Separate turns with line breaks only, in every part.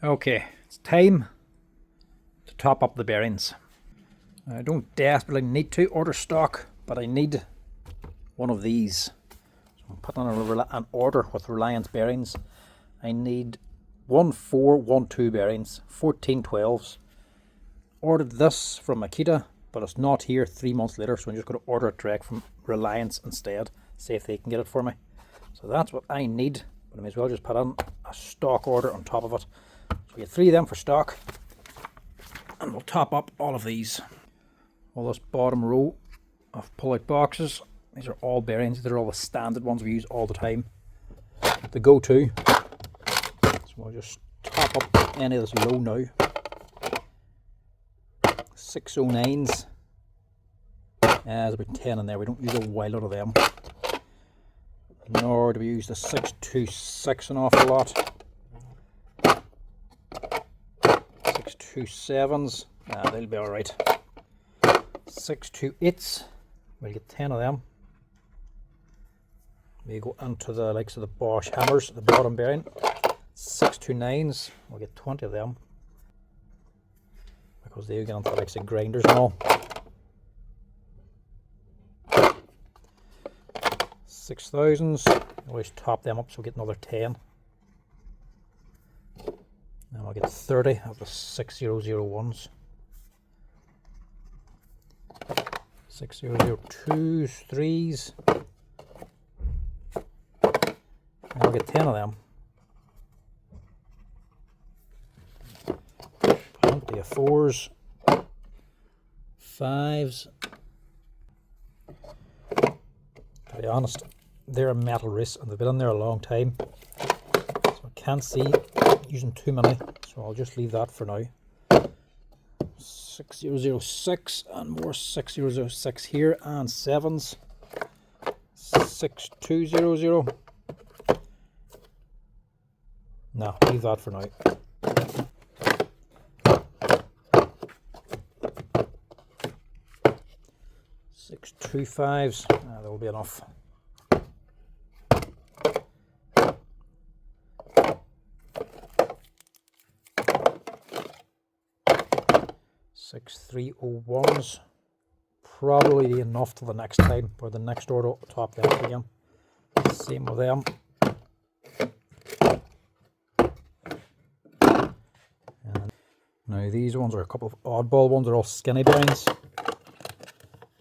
Okay, it's time to top up the bearings. I don't desperately need to order stock, but I need one of these. So I'm putting on an order with Reliance Bearings. I need 1412 bearings, 1412s. Ordered this from Makita, but it's not here 3 months later, so I'm just going to order it direct from Reliance instead, see if they can get it for me. So that's what I need, but I may as well just put on a stock order on top of it. So we get 3 of them for stock, and we'll top up all of these. All this bottom row of pull-out boxes, these are all bearings. They're all the standard ones we use all the time, the go-to. So we'll just top up any of this low now. 609s, there's about 10 in there. We don't use a while out of them, nor do we use the 626 an awful lot. 627s, they'll be alright. 628s, we'll get 10 of them. We go into the likes of the Bosch hammers, the bottom bearing. 629s, we'll get 20 of them, because they get onto the likes of grinders and all. 6000s, always top them up so we get another 10. Then we'll get 30 of the 6001s. 6002s, 3s. And we'll get 10 of them. Plenty of 4s, 5s. To be honest, they're a metal wrist and they've been in there a long time, so I can't see using too many, so I'll just leave that for now. 6006 and more 6006 here, and 7s. 6200. No, leave that for now. 625s, that will be enough. 6301s, probably enough till the next time, or the next order will top them up again. Same with them. And now these ones are a couple of oddball ones. They're all skinny bearings.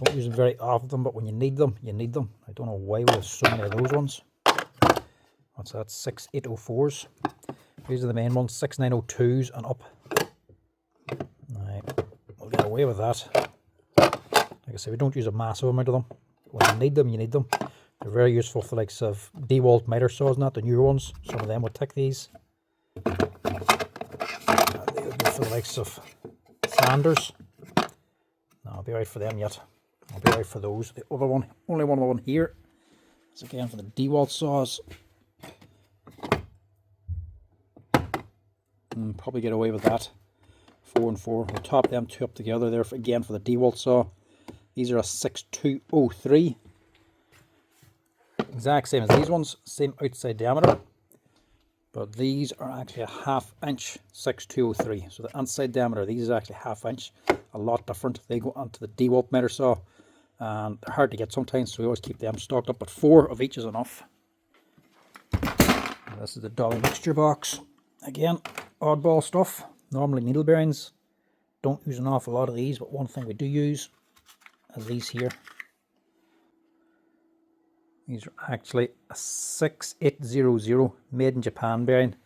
Don't use them very often, but when you need them, you need them. I don't know why we have so many of those ones. What's that? 6804s. These are the main ones. 6902s and up. Right, we'll get away with that. Like I say, we don't use a massive amount of them. When you need them, you need them. They're very useful for the likes of DeWalt miter saws, not the newer ones. Some of them would take these. And they would be for the likes of sanders. No, I'll be right for them yet. I'll be right for those. The other one, only one other one here, is again for the DeWalt saws. And probably get away with that. 4 and 4. We'll top them 2 up together there again for the DeWalt saw. These are a 6203. Exact same as these ones, same outside diameter. But these are actually a 1/2 inch 6203. So the inside diameter, these is actually 1/2 inch. A lot different. They go onto the DeWalt miter saw, and they're hard to get sometimes, so we always keep them stocked up, but 4 of each is enough. And this is the dolly mixture box. Again, oddball stuff. Normally needle bearings. Don't use an awful lot of these, but one thing we do use is these here. These are actually a 6800 made in Japan bearing.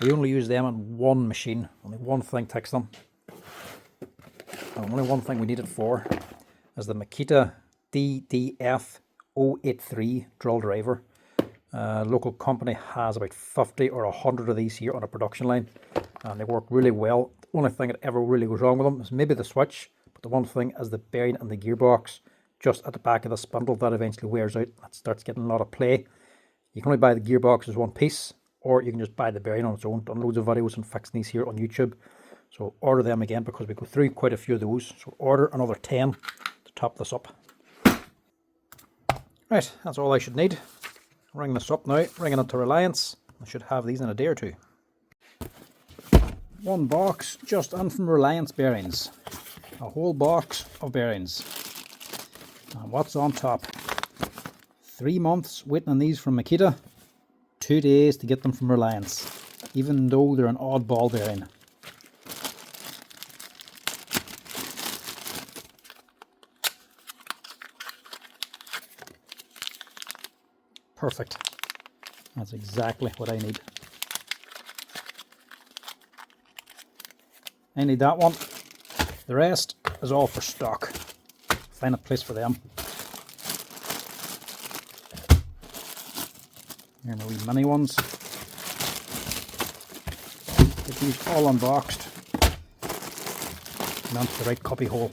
We only use them on one machine. Only one thing takes them. And only one thing we need it for is the Makita DDF 083 drill driver. Local company has about 50 or 100 of these here on a production line, and they work really well. The only thing that ever really goes wrong with them is maybe the switch, but the one thing is the bearing and the gearbox just at the back of the spindle that eventually wears out. That starts getting a lot of play. You can only buy the gearbox as one piece, or you can just buy the bearing on its own. Done loads of videos on fixing these here on YouTube. So order them again, because we go through quite a few of those. So order another 10 to top this up. Right, that's all I should need. Ring this up now, ringing it to Reliance. I should have these in a day or two. One box just in from Reliance Bearings. A whole box of bearings. And what's on top? 3 months waiting on these from Makita. 2 days to get them from Reliance, even though they're an oddball bearing. Perfect. That's exactly what I need. I need that one. The rest is all for stock. Find a place for them. Here are my wee mini ones. Get these all unboxed and onto the right copy hole.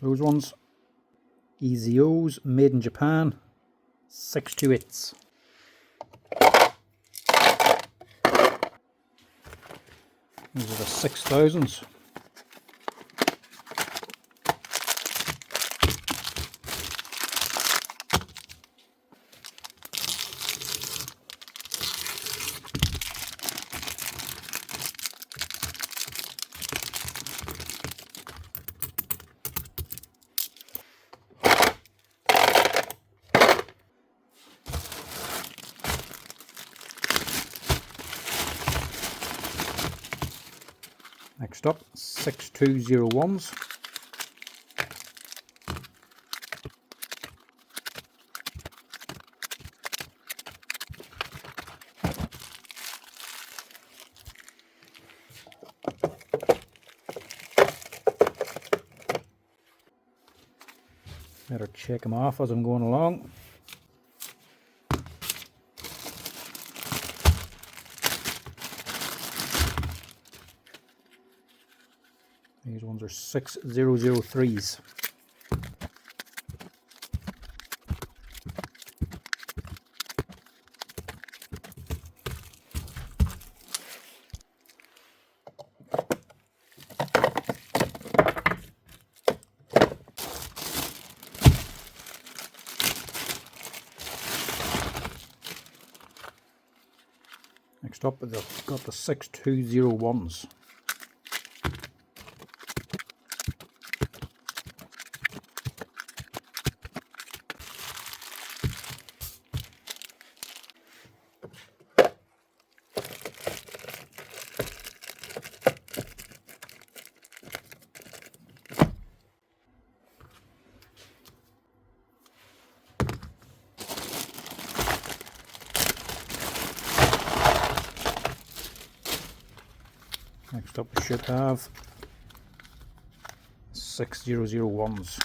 Those ones, EZOs, made in Japan, 628s. These are the 6000s. Next up, 6201s. Better check them off as I'm going along. These ones are 6003s. Next up, we've got the 6201s. Next up we should have 6001s.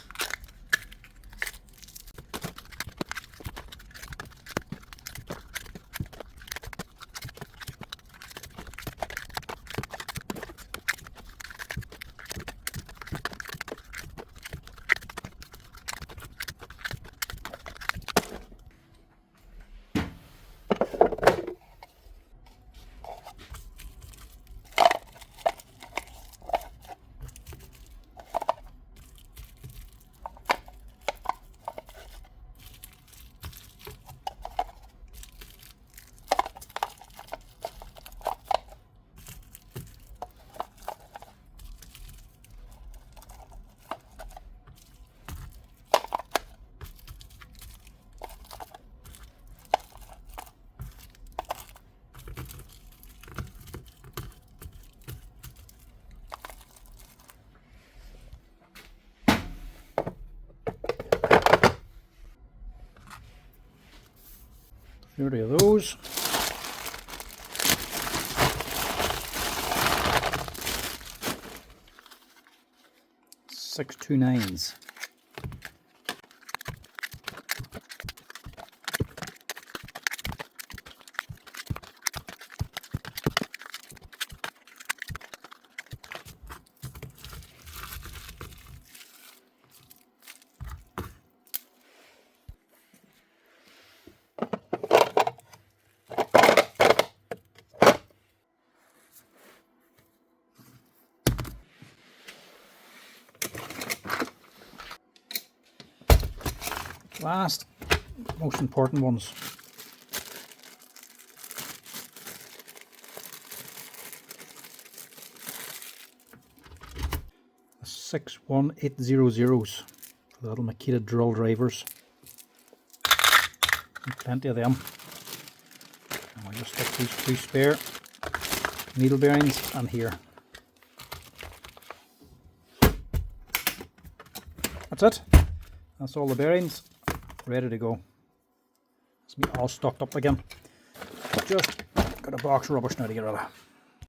Thirty of those. Six 2.9s. last, most important ones. The 61800s, the little Makita drill drivers. And plenty of them. And I'll just stick these 2 spare needle bearings on here. That's it. That's all the bearings ready to go. It's me all stocked up again. Just got a box of rubbish now to get rid of.